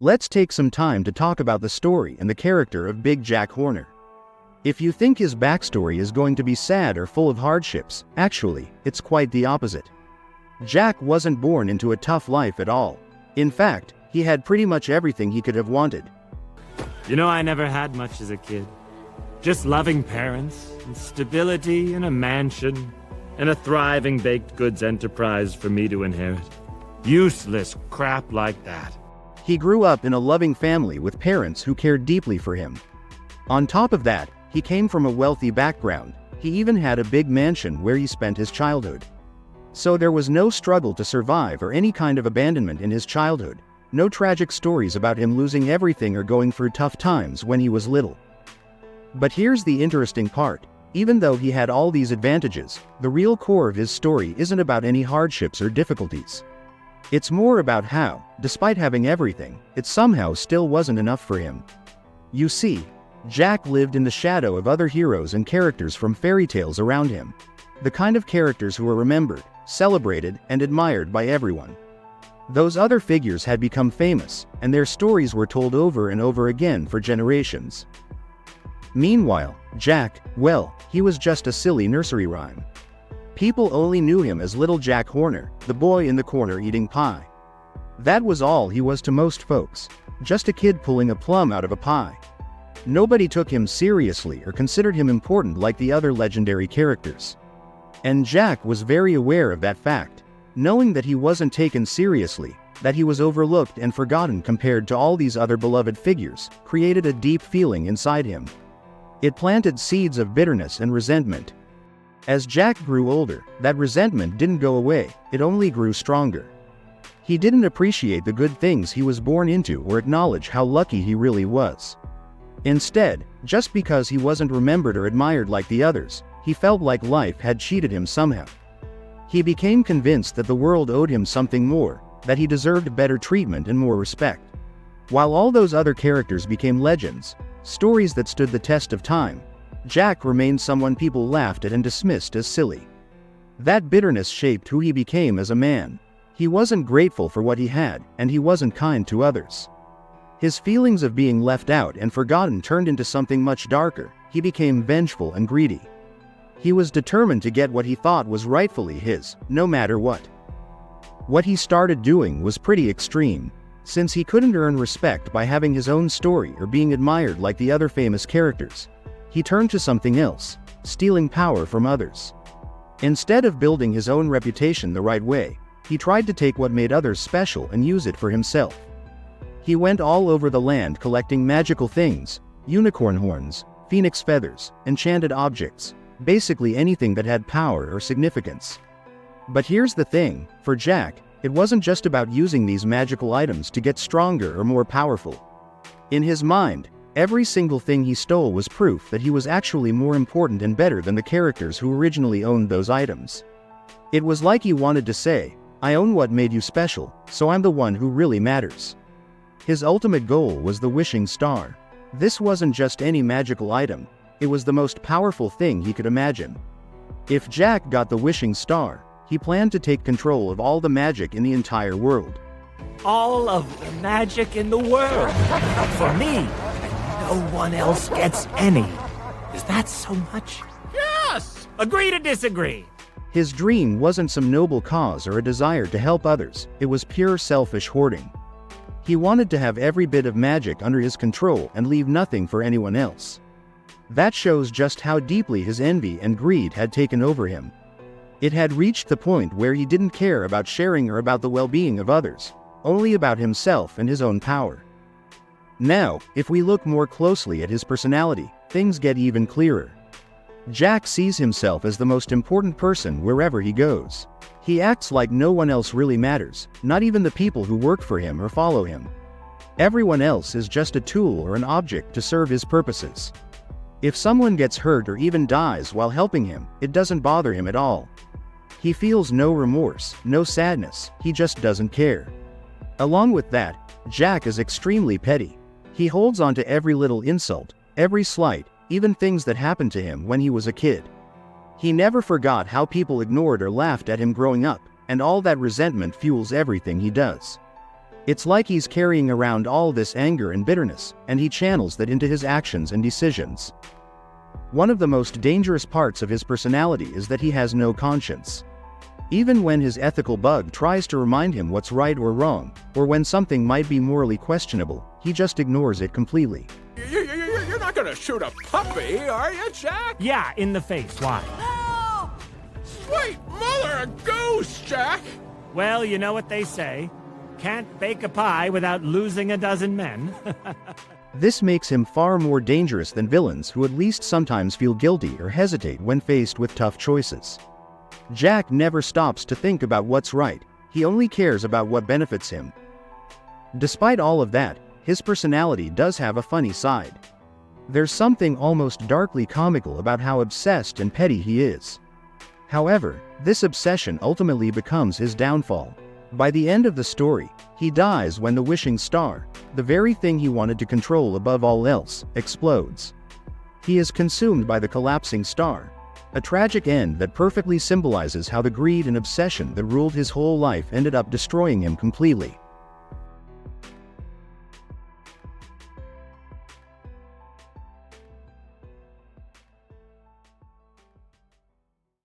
Let's take some time to talk about the story and the character of Big Jack Horner. If you think his backstory is going to be sad or full of hardships, actually, it's quite the opposite. Jack wasn't born into a tough life at all. In fact, he had pretty much everything he could have wanted. I never had much as a kid. Just loving parents, and stability in a mansion, and a thriving baked goods enterprise for me to inherit. Useless crap like that. He grew up in a loving family with parents who cared deeply for him. On top of that, he came from a wealthy background. He even had a big mansion where he spent his childhood. So there was no struggle to survive or any kind of abandonment in his childhood. No tragic stories about him losing everything or going through tough times when he was little. But here's the interesting part. Even though he had all these advantages, the real core of his story isn't about any hardships or difficulties. It's more about how, despite having everything, it somehow still wasn't enough for him. You see, Jack lived in the shadow of other heroes and characters from fairy tales around him. The kind of characters who were remembered, celebrated, and admired by everyone. Those other figures had become famous, and their stories were told over and over again for generations. Meanwhile, Jack, well, he was just a silly nursery rhyme. People only knew him as Little Jack Horner, the boy in the corner eating pie. That was all he was to most folks, just a kid pulling a plum out of a pie. Nobody took him seriously or considered him important like the other legendary characters. And Jack was very aware of that fact, knowing that he wasn't taken seriously, that he was overlooked and forgotten compared to all these other beloved figures, created a deep feeling inside him. It planted seeds of bitterness and resentment. As Jack grew older, that resentment didn't go away, it only grew stronger. He didn't appreciate the good things he was born into or acknowledge how lucky he really was. Instead, just because he wasn't remembered or admired like the others, he felt like life had cheated him somehow. He became convinced that the world owed him something more, that he deserved better treatment and more respect. While all those other characters became legends, stories that stood the test of time, Jack remained someone people laughed at and dismissed as silly. That bitterness shaped who he became as a man. He wasn't grateful for what he had, and he wasn't kind to others. His feelings of being left out and forgotten turned into something much darker. He became vengeful and greedy. He was determined to get what he thought was rightfully his, no matter what. What he started doing was pretty extreme. Since he couldn't earn respect by having his own story or being admired like the other famous characters, he turned to something else, stealing power from others. Instead of building his own reputation the right way, he tried to take what made others special and use it for himself. He went all over the land collecting magical things, unicorn horns, phoenix feathers, enchanted objects, basically anything that had power or significance. But here's the thing, for Jack, it wasn't just about using these magical items to get stronger or more powerful. In his mind, every single thing he stole was proof that he was actually more important and better than the characters who originally owned those items. It was like he wanted to say, I own what made you special, so I'm the one who really matters. His ultimate goal was the wishing star. This wasn't just any magical item, it was the most powerful thing he could imagine. If Jack got the wishing star, he planned to take control of all the magic in the entire world. All of the magic in the world. For me, and no one else gets any. Is that so much? Yes! Agree to disagree. His dream wasn't some noble cause or a desire to help others, it was pure selfish hoarding. He wanted to have every bit of magic under his control and leave nothing for anyone else. That shows just how deeply his envy and greed had taken over him. It had reached the point where he didn't care about sharing or about the well-being of others, only about himself and his own power. Now, if we look more closely at his personality, things get even clearer. Jack sees himself as the most important person wherever he goes. He acts like no one else really matters, not even the people who work for him or follow him. Everyone else is just a tool or an object to serve his purposes. If someone gets hurt or even dies while helping him, it doesn't bother him at all. He feels no remorse, no sadness, he just doesn't care. Along with that, Jack is extremely petty. He holds on to every little insult, every slight, even things that happened to him when he was a kid. He never forgot how people ignored or laughed at him growing up, and all that resentment fuels everything he does. It's like he's carrying around all this anger and bitterness, and he channels that into his actions and decisions. One of the most dangerous parts of his personality is that he has no conscience. Even when his ethical bug tries to remind him what's right or wrong, or when something might be morally questionable, he just ignores it completely. You're not gonna shoot a puppy, are you, Jack? Yeah, in the face. Why? Sweet mother of goose, Jack! Well, you know what they say. Can't bake a pie without losing a dozen men. This makes him far more dangerous than villains who at least sometimes feel guilty or hesitate when faced with tough choices. Jack never stops to think about what's right, he only cares about what benefits him. Despite all of that, his personality does have a funny side. There's something almost darkly comical about how obsessed and petty he is. However, this obsession ultimately becomes his downfall. By the end of the story, he dies when the wishing star, the very thing he wanted to control above all else, explodes. He is consumed by the collapsing star. A tragic end that perfectly symbolizes how the greed and obsession that ruled his whole life ended up destroying him completely.